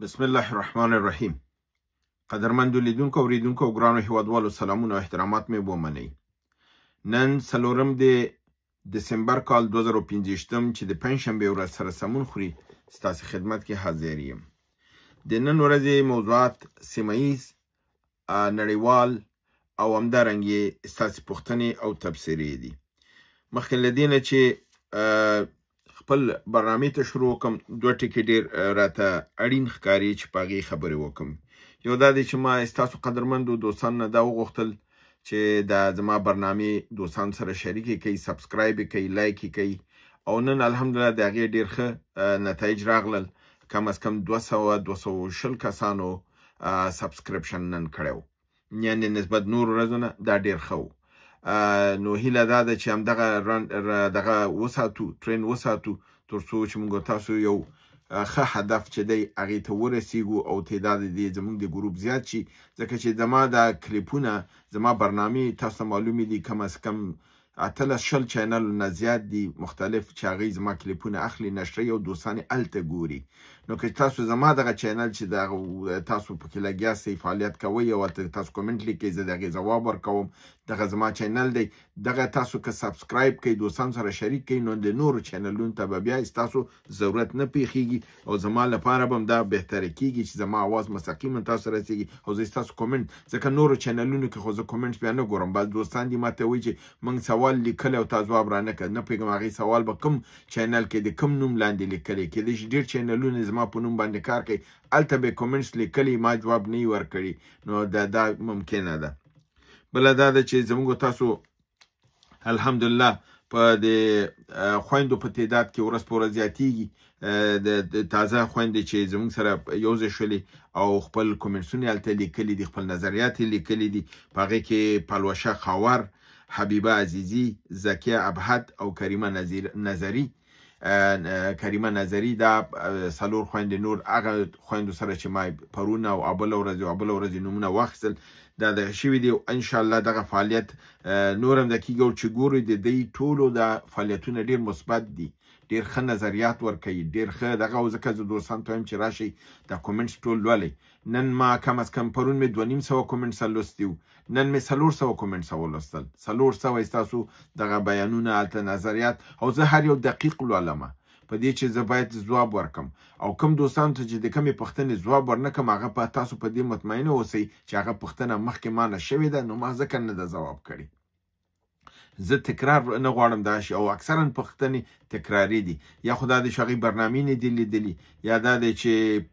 بسم الله الرحمن الرحیم. قدرمندو لیدونکو او اوریدونکو او ګرانو هیوادوالو سلامونه او احترامات مې ومنئ. نن څلورم د دسمبر کال 2015 چې د پنجشنبې ورځ سره سمون خوري ستاسو خدمت کې حاضر یم. د نن ورځې موضوعات سیمه ییز، نړیوال او همدارنګه ستاسو پوښتنې او تبصرې دي. مخکې له دې نه چې خپل برنامه ته شروع کوم، دوه ټکي ډېر راته اړین ښکاري چې په هغې خبرې وکړم. یو دا دی چې ما ستاسو قدرمندو دوستانو نه دا وغوښتل چې دا زما برنامې دوستانو سره شریکې کړئ، سبسکرایب یې کړئ، لایک یې کړئ، او نن الحمدلله د هغې ډېر ښه نتایج راغلل. کم از کم 200 کسانو سبسکرپشن نن کړی و، یعنې نسبت نورو ورځو نه دا ډېر ښه و. نو هیله دا ده چې همدغه وساتو، ټرین وساتو، تر څو چې موږ تاسو یو ښه هدف چې دی هغې ته ورسیږو او تعداد دې زموږ د ګروپ زیات شي. ځکه چې زما دا کلیپونه، زما برنامې تاسو ته معلومې دي کم از کم 18 چینل نه زیات دي مختلف چې هغوی زما کلیپونه اخلي، نشروي او دوستان یې هلته ګوري. نو که تاسو زما دغه چینل چې تاسو پکې لګیا سئ، فعالیت کوئ او تاسو کومنټ لیکئ، زه د هغې ځواب ورکوم. دغه زما چینل دی. دغه تاسو که سبسکرایب کړئ، دوستانو سره شریک کړئ، نو د نورو چینلونو ته به بیا ستاسو ضرورت نه پیښیږي او زما لپاره به هم دا بهتره کیږي چې زما اواز مستقیما تاسو رسیږي او زه ستاسو کومنټ، ځکه نورو چینلونو کې خو زه کومنټ بیا نه ګورم. بعض دوستان دي ماته وایي چې موږ سوال لیکلی او تا ځواب رانه کړ. نه پوهېږم هغې سوال به کوم چینل کې د کوم نوم لاندې لیکلی. کېدای شي ډېر چینلونه زما په نوم باندې کار کوي، هلته به یې کومنټس لیکلي، ما جواب نه وي ورکړي. نو دا ممکنه ده. بله دا ده چې زموږ تاسو الحمدلله په د خویندو په تعداد کې ورځ په ورځ زیاتیږي. د تازه خویندې چې زموږ سره یو ځای شولې او خپل کومنټسونه هلته لیکلي دي، خپل نظریات یې لیکلي دي. په هغې کې پلوشه خاور، حبیبه عزیزي، زکیه ابهد او کریمه نظري دا څلور خویندې نور هغه خویندو سره چې ما پرون او بله ورځ نومونه واخیستل، دا دغه شوي دي. انشاءالله دغه فعالیت نور هم د کېږي او چې ګورئ د دوی ټولو دا فعالیتونه ډېر مثبت دي، ډېر ښه نظریات ورکوي، ډېر ښه دغه. او ځکه زه دوستانو ته وایم چې راشئ دا کومنټس ټول لولئ. نن ما کم از کم پرون مې 2500 کومنټس لوستي وو، نن مې 400 کومنټس ولوستل. 400 ستاسو دغه بیانونه هلته نظریات، او زه هر یو دقیق لولمه په دې چې زه باید ځواب ورکم. او کوم دوستانو ته چې د کومې پوښتنې ځواب ورنکړم، هغه په تاسو په دې مطمئنه اوسئ چې هغه پوښتنه مخکې ما نه شوې ده، نو ما ځکه نه ده ځواب کړی. زه تکرار نه غواړم دا شي، او اکثرا پوښتنې تکراري دي. یا خو دا دی چې هغې برنامې نه دي لیدلي، یا دا دی چې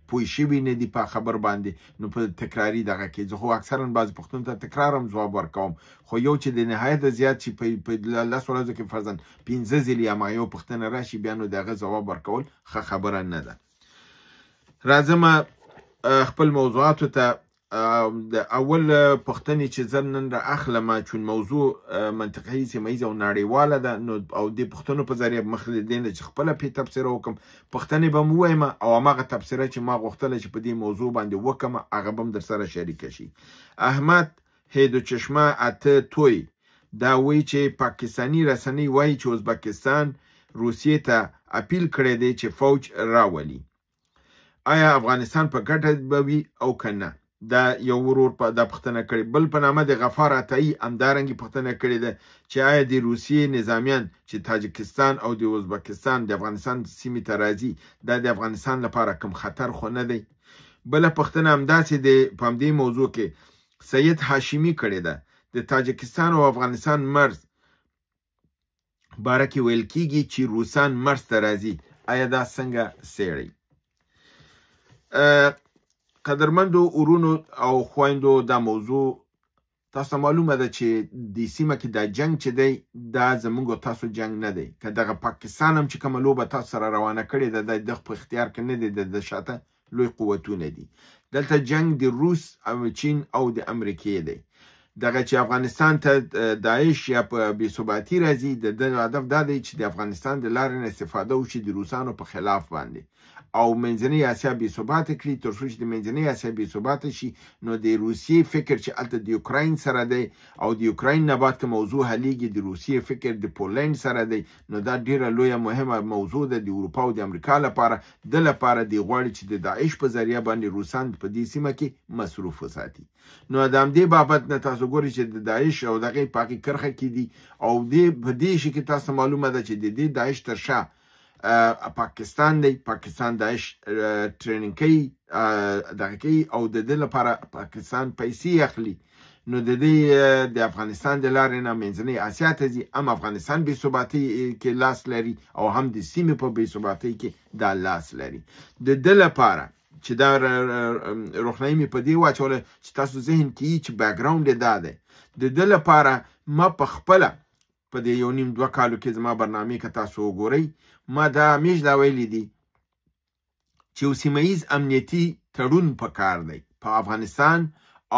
پوه شوي نه دي په خبر باندې، نو په تکراري دغه کې زه خو اکثرا بعضې پوښتنو ته تکرار هم ځواب ورکوم. خو یو چې د نهایت زیات چې په 10 ورځو کې فرضاً 15 ځلې یا ما یو پوښتنه راشي، بیا نو د هغه ځواب ورکول ښه خبره نه ده. راځم خپل موضوعاتو ته. د اول پوښتنې چې زه نن را اخلم، چون موضوع منطقه‌یي، سیمه ییزه او نړیواله ده، نو او د پوښتنو په ذریعه مخکې له دې نه چې خپله پرې تبصره وکړم، پوښتنې به م ووایم او هماغه تبصره چې ما غوښتله چې په دې موضوع باندې وکړم هغه به هم در سره شریکه شي. احمد هیدوچشمه اته توی دا وایي چې پاکستاني رسنۍ وایي چې ازبکستان روسیې ته اپیل کړی دی چې فوج راولي. آیا افغانستان په ګټه به وي او که نه؟ دا یو ورور دا پوښتنه کړې. بل په نامه د غفار عطایي همدارنګې پوښتنه کړې ده چې آیا د روسیې نظامیان چې تاجکستان او د ازبکستان د افغانستان سیمې ته راځي، دا د افغانستان لپاره کوم خطر خو نه دی؟ بله پوښتنه همداسې د په همدې موضوع کې سید هاشمي کړې ده. د تاجکستان او افغانستان مرز باره کې ویل کېږي چې روسان مرز ته راځي، آیا دا څنګه څېړئ؟ قدرمندو ورونو او خویندو، دا موضوع تاسو معلومه ده چې د سیمه کې دا جنگ چې دی دا زموږ او تاسو جنگ نه دی. که دغه پاکستان هم چې کومه لوبه تاسو سره روانه کړې ده، د ده په اختیار کې نه دی، د شاته لوی قوتونه دي. دلته جنگ د روس او چین او د امریکې دی. دغه چې افغانستان ته داعش یا په بې ثباتي راځي د ده هدف دا دی چې د افغانستان د لارې نه استفاده وشي د روسانو په خلاف باندې او منځنۍ اسیا بې ثباته کړي تر څو چې د منځنۍ اسیا بې ثباته شي نو د روسیې فکر چې هلته د یوکراین سره دی او د یوکراین نه بعد که موضوع حلیږي د روسیې فکر د پولینډ سره دی نو دا ډیره لویه مهمه موضوع ده د اروپا او د امریکا لپاره د لپاره دی غواړي چې د داعش په ذریعه باندې روسان په دې سیمه کې مصروف وساتي نو د همدې بابت نه تاسو ګورئ چې د داعش او دغې په هغې کرښه کې دي او په دې شي کې تاسو معلومه ده چې د دې داعش تر شا پاکستان دی پاکستان داعش ټریننګ کوي دغه کوي او د دې لپاره پاکستان پیسې اخلي نو د دې د افغانستان د لارې نه منځنۍ اسیا ته ځي هم افغانستان بې ثباتۍ کې لاس لري او هم د سیمې په بې ثباتۍ کې دا لاس لري د ده لپاره چې دا روښنایي مې په دې واچوله چې تاسو ذهن کې چې بیکګراونډ یې دا دی د ده لپاره ما په خپله په دې یو نیم دوه کالو کې زما برنامې که تاسو وګورئ ما دا همیش دا ویلی دي چې یو سیمه ییز امنیتي تړون پکار دی په افغانستان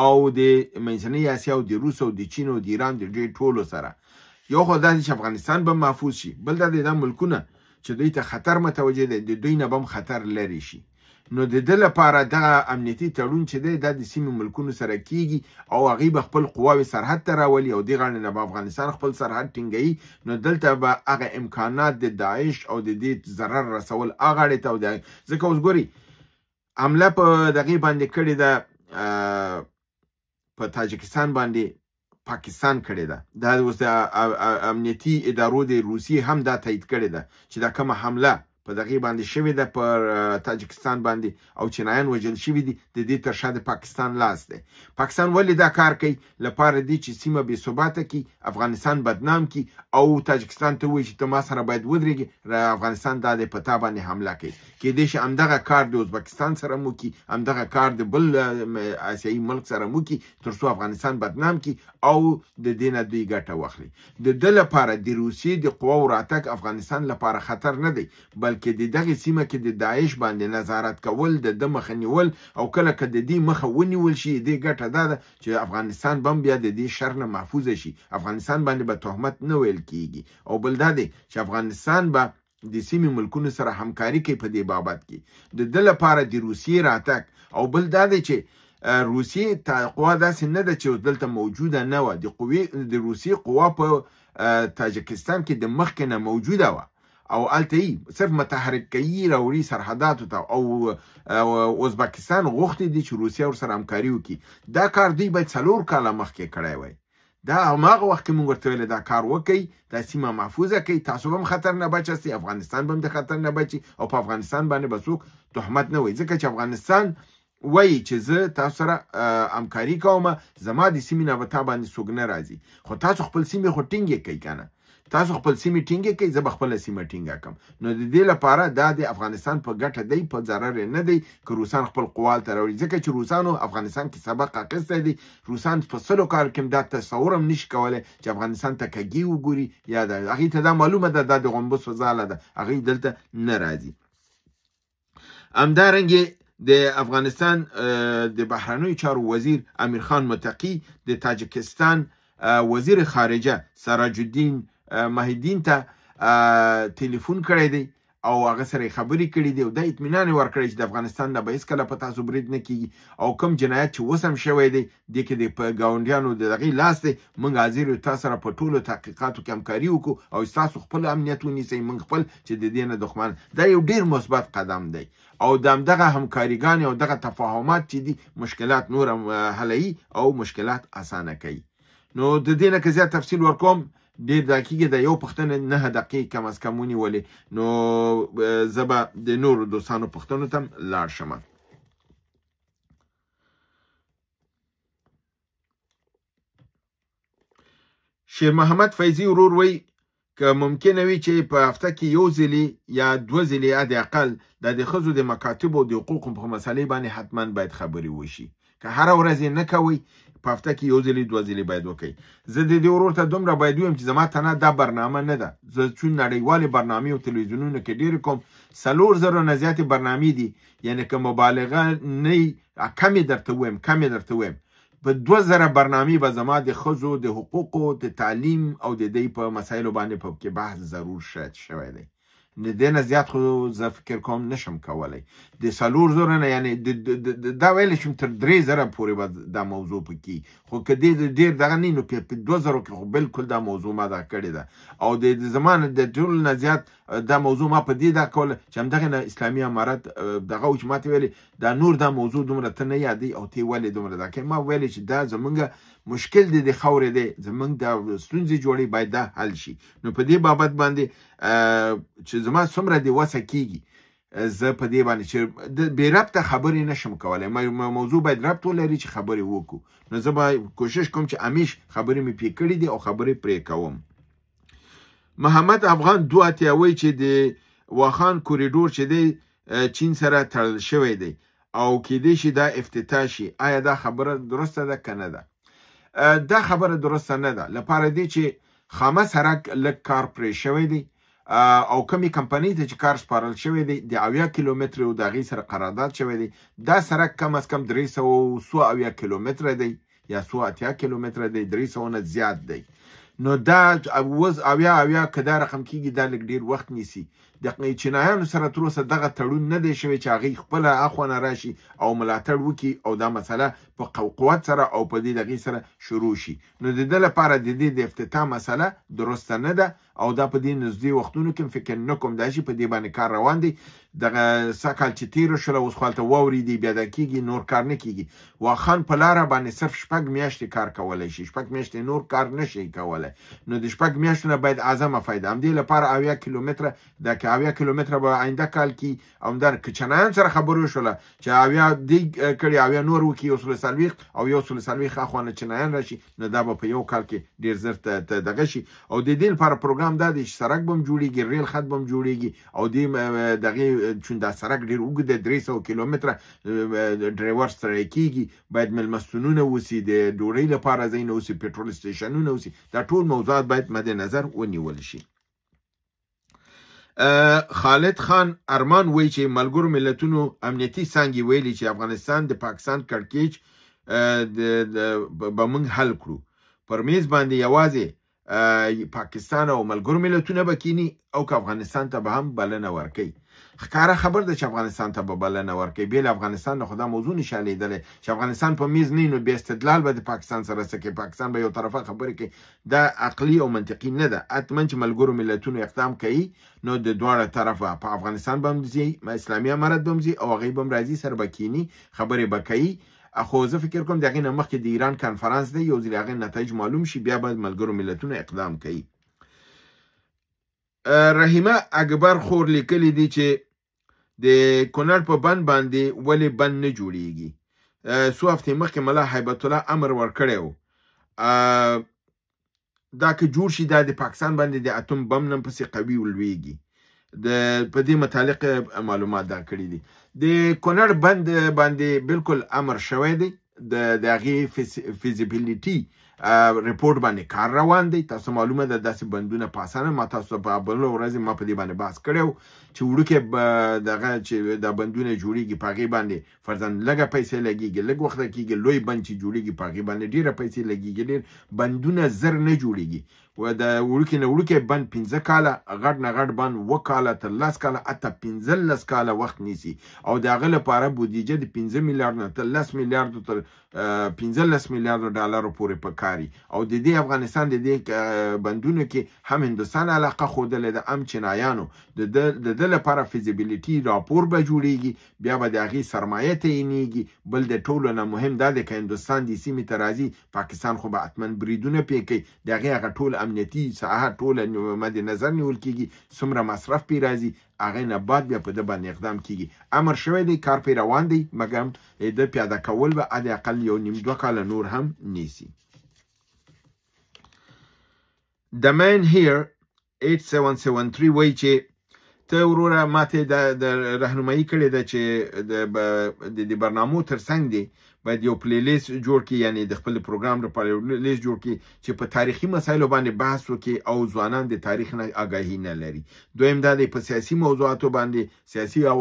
او د منځنۍ اسیا او د روس او د چین او د ایران د دې ټولو سره یو خو دا چې افغانستان به محفوظ شي بل دا د ملکونه چې دوی ته خطر متوجه دی د دوی نه به هم خطر لرې شي نو د ده لپاره دغه امنیتي تړون چې دی دا د سیمې ملکونو سره کیږي او هغوی به خپل قواوې سرحد ته راولي او دې غاړې نه به افغانستان خپل سرحد ټینګوي نو دلته به هغه امکانات د داعش او د دې ضرر رسول هغه غاړې ته ځکه اوس ګورئ حمله په دغې باندې کړې ده په تاجکستان باندې پاکستان کړې ده دا اوس د امنیتي ادارو د روسیې هم دا تایید کړې ده چې دا کومه حمله په دغې باندې شوې ده پر تاجکستان باندې او چینایان وژل شوي دي د دې تر شا د پاکستان لاس دی پاکستان ولې دا کار کوي لپاره دی چې سیمه بې ثباته کړي افغانستان بدنام کړي او تاجکستان ته ووایي چې ته ما سره باید ودرېږي افغانستان دا دی په تا باندې حمله کوي کیدای شي همدغه کار د ازبکستان سره مو کړي همدغه کار د بل اسیایي ملک سره مو کړي تر څو افغانستان بدنام کړي او د دې نه دوی ګټه واخلي د ده لپاره د روسیې د قواو راتګ افغانستان لپاره خطر نه دی بلکې د دغې سیمه کې د داعش باندې نظارت کول د ده مخه نیول او کله که د دې مخه ونیول شي دې ګټه دا ده چې افغانستان به هم بیا د دې شر نه محفوظه شي افغانستان باندې به تهمت نه ویل کیږي او بل دا دی چې افغانستان به د سیمې ملکونو سره همکاري کوي په دې بابت کې د ده لپاره د روسیې راتګ او بل دا دی چې روسیې قوا داسې نه ده چې دلته موجوده نه وه د روسیې قوا په تاجکستان کې د مخکې نه موجوده وه او الته صرف متحرکي راوړي سرحداتو ته او ازبکستان غوښتي دي چې روسیه ورسره همکاري وکړي دا کار دوی باید 4 کاله مخکې کړی وای دا هماغه وخت کې موږ ورته ویل دا کار وکړئ دا سیمه محفوظه کړئ تاسو به هم خطر نه بچاستئ افغانستان به هم د خطر نه بچي او په افغانستان باندې به څوک تهمت نه وایي ځکه چې افغانستان وایي چې زه تاسو سره همکاري کوم زما د سیمې نه به تا باندې څوک نه راځي خو تاسو خپل سیمې خو ټینګې کوئ که نه تاسو خپل سیمې ټینګې کوئ زه به خپله سیمه ټینګه کړم نو د دې لپاره دا د افغانستان په ګټه دی په ضرر نه دی که روسان خپل قوا هلته راوړي ځکه چې روسانو افغانستان کې سبق اخیستی دی روسان په 100 کال کې دا تصور هم نشي کولی چې افغانستان ته کږي وګوري یا هغوی ته دا معلومه ده دا د غومبسو ځاله ده هغوی دلته نه راځي همدارنګې د افغانستان د بهرنیو چارو وزیر امیر خان متقي د تاجکستان وزیر خارجه سراج الدین مهدین ته تلیفون کړی دی او هغه سره خبرې کړې دي او دا اطمینان یې ورکړی چې د افغانستان نه به هېڅکله په تاسو برید نه کېږي او کوم جنایت چې اوس هم شوی دی دې کې د ګاونډیانو د دغې لاس دی موږ حاضر یو تاسو سره په ټولو تحقیقاتو کې همکاري وکړو او ستاسو خپل امنیت ونیسئ موږ خپل چې د دې نه دښمن دا یو ډېر مثبت قدم دی او د همدغه همکاریګانې او دغه تفاهمات چې دي مشکلات نور هم حلوي او مشکلات اسانه کوي نو د دې نه که زیات تفصیل ورکوم ډېر دقیقې د یو پوښتنه 9 دقیقې کم از کم ونیولې نو زه به د نورو دوستانو پوښتنو ته لاړ شم شیر محمد فیضي ورور وی که ممکنه وي چې په هفته کې یو ځلې یا 2 ځلې حد اقل د ښځو د مکاتبو او د حقوقو په مسلې باندې حتما باید خبرې وشي که هره ورځ یې نه کوئ په هفته کې یو ځلې 2 ځلې باید وکړئ زه د دې ورور ته دومره باید ویم چې زما تنه دا برنامه نه ده زه چون نړیوالې برنامې او تلویزیونونو کې ډېرې کوم 4,000 نه زیاتې برنامې دي یعنې که مبالغه نه کم یې درته ویم په 2000 برنامې به زما د ښځو د حقوقو د تعلیم او د دې په مسایلو باندې په کې بحث ضرور شوی دی. د دې نه زیات خو زه فکر کوم نشم کولی. د 4,000 نه یعنې دا ویلی شم تر 3,000 پورې به دا موضوع پکې، خو که دې ډېر دغه نه نو په 2,000 کې خو بالکل دا موضوع ما دا کړې ده. او د زما د ټولو نه زیات دا موضوع ما په دې دا کوله چې همدغه نه اسلامي امارت دغه و چې ما ته ویلې دا نور دا موضوع دومره ته نه یادوي او ته ولې دومره دا کوې. ما ویلې چې دا زمونږ مشکل دی د خاورې دی، زمونږ دا ستونزې جوړې باید دا حل شي. نو په دې بابت باندې چې زما څومره د وسه کېږي زه په دې باندې چې بې ربطه خبرې نشم کولی. موضوع باید ربط ولري چې خبرې وکړو. نو زه به کوشش کوم چې همیش خبرې مې پرې کړي دي او خبرې پرې کوم. محمد افغان 2 اتیا وایي چې د واخان کوریډور چې دی چین سره تړل شوی دی او کېدای شي دا افتتاح شي. آیا دا خبره درسته ده که نه ده؟ دا خبره درسته نه ده، لپاره دی چې خامه سړک لږ کار پرې شوی دی او کمی کمپنۍ ته چې کار سپارل شوی دی د 80 کیلومتره او د هغې سره قرارداد شوی دی. دا سړک کم از کم 380 کیلومتره دی یا 180 کیلومتره دی، 300 نه زیات دی. نو دا اوس 80 که دا رقم کېږي دا لږ ډېر وخت نیسي. د چینایانو سره تر اوسه دغه تړون نه دی شوی چې هغوی خپله اخوا نه راشي او ملاتړ وکړي او دا مسله په قوت سره او په دې دغې سره شروع شي. نو د ده لپاره د دې د افتتاح مسله درسته نه ده او دا په دې نږدې وختونو کې فکر نه کوم دا شي. په دې باندې کار روان دی. دغه سږ کال چې تېره شوله اوس خو هلته واورېدي بیا دا کېږي، نور کار نه کېږي. واخان په لاره باندې صرف 6 میاشتې کار کولی شي، 6 میاشتې نور کار نه شي کولی. نو د 6 میاشتو نه باید اعظمه فایده همدې لپاره 80 کیلومتره دا که 80 کیلومتره به آینده کال کې همدار که چینایان سره خبرې وشوله چې 80 دی کړي 80 نور وکړي 140 او 140 اخوا نه چینایان راشي، نو دا به په یو کال کې ډېر زر دغه شي. او د دې لپاره پروګرام دا دی چې سړک به هم جوړېږي، ریل خط به هم جوړېږي او دغې چون دا سړک ډېر اوږد دی 300 کیلومتره ډرایور سره کېږي، باید مېلمستونونه اوسي، د ډوډۍ لپاره ځایونه اوسي، پټرول سټیشنونه اوسي. دا ټول موضوعات باید مد نظر ونیول شي. خالد خان ارمان وایي چې ملګرو ملتونو امنیتي څانګې ویلي چې افغانستان د پاکستان کړکېچ به موږ حل کړو. پر میز باندې یوازې پاکستان او ملګرو ملتونه به کینی او که افغانستان ته به هم بلنه ورکوي. ښکاره خبر ده چې افغانستان ته به بلنه ورکوي. بې له افغانستان نه خو دا موضوع نشي حلېدلی چې افغانستان په میز نه وي نو بیا استدلال به د پاکستان سره څه کوي، پاکستان به یو طرفه خبرې کوي. دا عقلي او منطقي نه ده. حتما چې ملګرو ملتونو اقدام کوي نو د دواړه طرفه په افغانستان به هم ځي، اسلامي امارت به هم ځي او هغوی به هم راځي سره به کیني خبرې به کوي. خو زه فکر کوم د هغې نه مخکې د ایران کنفرانس دی، یو ځل هغې نتایج معلوم شي بیا به ملګرو ملتونه اقدام کوي. رحیمه اکبر خور لیکلی دی چې د کونړ په بند باندې ولې بند نه جوړیږي. څو هفتې مخکې ملا هیبت الله امر ورکړی و دا که جوړ شي دا د پاکستان باندې د اتم بم نه پسې قوي ولویږي. په دې متعلق معلومات دا کړي دي. د کونړ بند باندې بالکل امر شوی دی، د هغې فیزیبیلیټي ریپورټ باندې کار روان دی. تاسو معلومه ده داسې بندونه په اسانه ما تاسو په بله ورځ ما په دې باندې بحث کړی و چې وړوکې دغه چې دا بندونه جوړېږي په هغې باندې فرضاً لږه پیسې لګېږي، لږ وخته کېږي. لوی بند چې جوړېږي په هغې باندې ډېره پیسې لګېږي. ډېر بندونه زر نه جوړېږي. د وړوکې نه وړوکې بند 15 کاله، غټ نه غټ بند 2 کاله تر 10 کاله حتی 15 کاله وخت نیسي او د هغه لپاره بودیجه د 15 میلیارډ نه تر 10 میلیارډو تر 15 میلیارډو ډالرو پورې پکاري. او د دې افغانستان د دې بندونو کې هم هندوستان علاقه ښودلې ده، هم چینایانو. د ده لپاره فیزیبیلیټي راپور به جوړېږي، بیا به د هغې سرمایه تعینېږي. بل د ټولو نه مهم دا دی که هندوستان دې سیمې ته راځي پاکستان خو به حتما بریدونه پرې کوي. د هغې هغه ټول امنیتي ساحه ټوله مد نظر نیول کېږي، څومره مصرف پرې راځي، هغې نه بعد بیا په ده باندې اقدام کېږي. امر شوی دی، کار پرې روان دی، مګر د پیاده کول به حداقل 1.5-2 کاله نور هم نیسي. د مین هیر 8773 وایي چې ته وروره ما ته د رهنمایي کړې ده چې د برنامو تر څنګ دی باید یو پلی لیست جوړ کړي، یعنی د خپل پروګرام لپاره یو لیست جوړ کړي چې په تاریخي مسایلو باندې بحث وکړي او ځوانان د تاریخ نه آګاهي نه لري. دویم دا دی په سیاسي موضوعاتو باندې، سیاسي او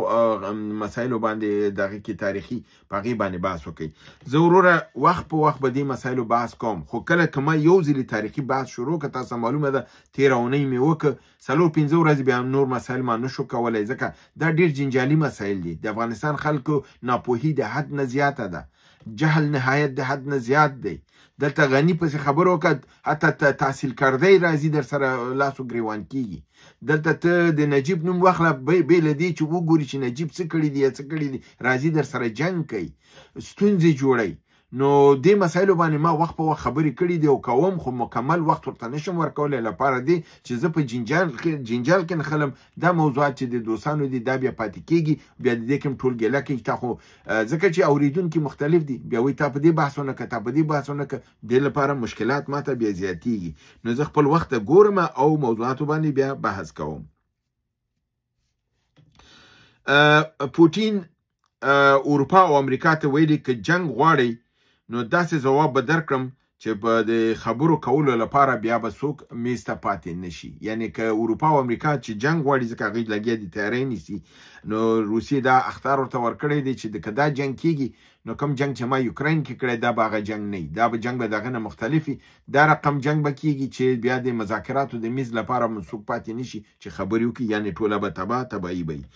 مسایلو باندې دغه کې تاریخي په هغې باندې بحث وکړي. زه وروره وخت په وخت به دې مسایلو بحث کوم، خو کله که ما یو ځلې تاریخي بحث شروع کړه، تاسو معلومه ده تېره اونۍ مې وکړه، 4-5 ورځې بیا نور مسایل ما نشو کولی، ځکه دا ډېر جنجالي مسایل دي. د افغانستان خلکو ناپوهي د حد نه زیاته ده، جهل نهایت د حد نه زیات دی. دلته غني پسې خبرو وکړه، حتی تحصیل کردی راځي در سره لاس و ګریوان کېږي. دلته ته د نجیب نوم واخله، بې له دې چې وګوري چې نجیب څه کړي دي یا څه کړي دي، راځي در سره جنګ کوي، ستونزې جوړوي. نو دې مسایلو باندې ما وخت په وخت خبرې کړي دي او کوم، خو مکمل وخت ورته نشم ورکولی لپاره دی چې زه په جنجال کې نخلم. دا موضوعات چې د دوستانو دي دا بیا پاتې کېږي، بیا د دې کې هم ټول ګیله کوي. تا خو ځکه چې اورېدونکي مختلف دي، بیا وایي تا په دې بحث ونه کړه، تا په دې بحث ونه کړه، دې لپاره مشکلات ما ته بیا زیاتېږي. نو زه خپل وخت ته ګورم او موضوعاتو باندې بیا بحث کوم. پوټین اروپا او امریکا ته ویلي که جنګ غواړئ نو داسې ځواب به درکړم چې په د خبرو کولو لپاره بیا به څوک میز ته پاتې نشي. یعنی که اروپا او امریکا چې جنګ غواړي، ځکه هغوی لګیا دي تیاری نیسي، نو روسیې دا اخطار ورته ورکړی دی چې که دا جنګ کېږي نو کوم جنګ چې ما یوکراین کې کړی دا به هغه جنګ نه وي، دا به جنګ به د هغه نه مختلف وي. دا رقم جنګ به کېږي چې بیا د مذاکراتو د میز لپاره څوک پاتې نشي چې خبرې وکړي، یعنې ټوله به تباهي به وي.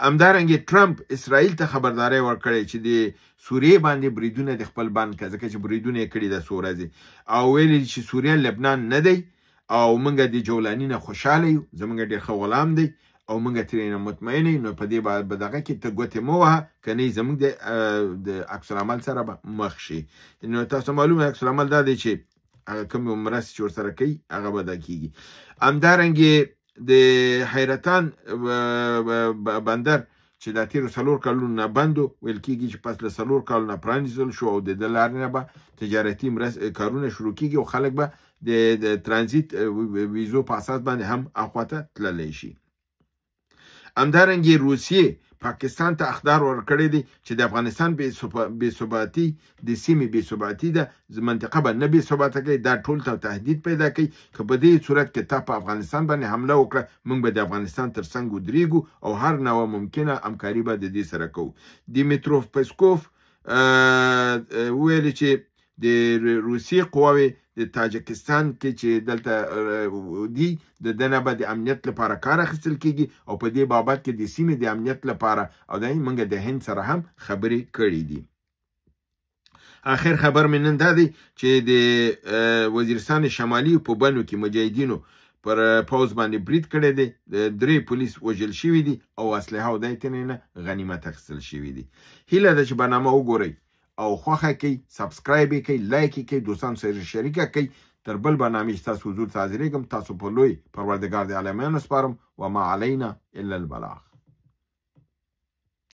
همدارنګه ټرمپ اسرائیل ته خبرداری ورکړی چې د سوریې باندې بریدونه د خپل بند کړه، ځکه چې بریدونه یې کړي د څو ورځې، او ویلي چې سوریه لبنان نه دی او موږ د جولاني نه خوشحاله یو، زموږ ډېر ښه غلام دی او موږ ترې نه مطمئن یو. نو په دې به دغه کې ته ګوتې مه وهه، که نه زموږ د عکس العمل سره به مخ شي. نو تاسو معلومه عکس العمل دا دی چې هغه کوم مرستې چې ورسره کوي هغه به دا کېږي. همدارنګې د حیرتان بندر چې دا تیرو 4 کالونو نه بندو، ویل کېږي چې پس له 4 کالو نه پرانیستل شو او د ده لارې نه به تجارتي کارونه شروع کېږي او خلک به د ترانزیت ویزو په اساس باندې هم اخواته تللی شي. همدارنګې روسیې پاکستان ته اخطار ورکړی دی چې د افغانستان بې ثباتي د سیمې بې ثباتي ده، منطقه به نه بې ثباته کوي، دا ټول ته تهدید پیدا کوي. که په دې صورت کې تا په افغانستان باندې حمله وکړه، موږ به د افغانستان تر څنګ ودرېږو او هر نوع ممکنه همکاري به د دې سره کوو. دیمیتروف پسکوف وویل چې د روسیې قواوې د تاجکستان کې چې دلته دي د ده نه به د امنیت لپاره کار اخیستل کېږي او په دې بابت کې د سیمې د امنیت لپاره او د موږ د هند سره هم خبرې کړې دي. آخر خبر مې نن دا دی چې د وزیرستان شمالي په بنو کې مجاهدینو پر پوځ باندې برید کړی دی، 3 پولیس وژل شوي دي او اسلحه او دای تنې نه غنیمت اخیستل شوي دي. هیله ده چې برنامه وګورئ او خوښه کوي، سبسکرایب یې کوي، لایک یې کوي، دوستانو سره شریکه کوي. تر بل برنامې چې تاسو حضور ته حاضرېږم، تاسو په لوی پروردګار د عالمینو سپارم. وما علینا الا البلاغ.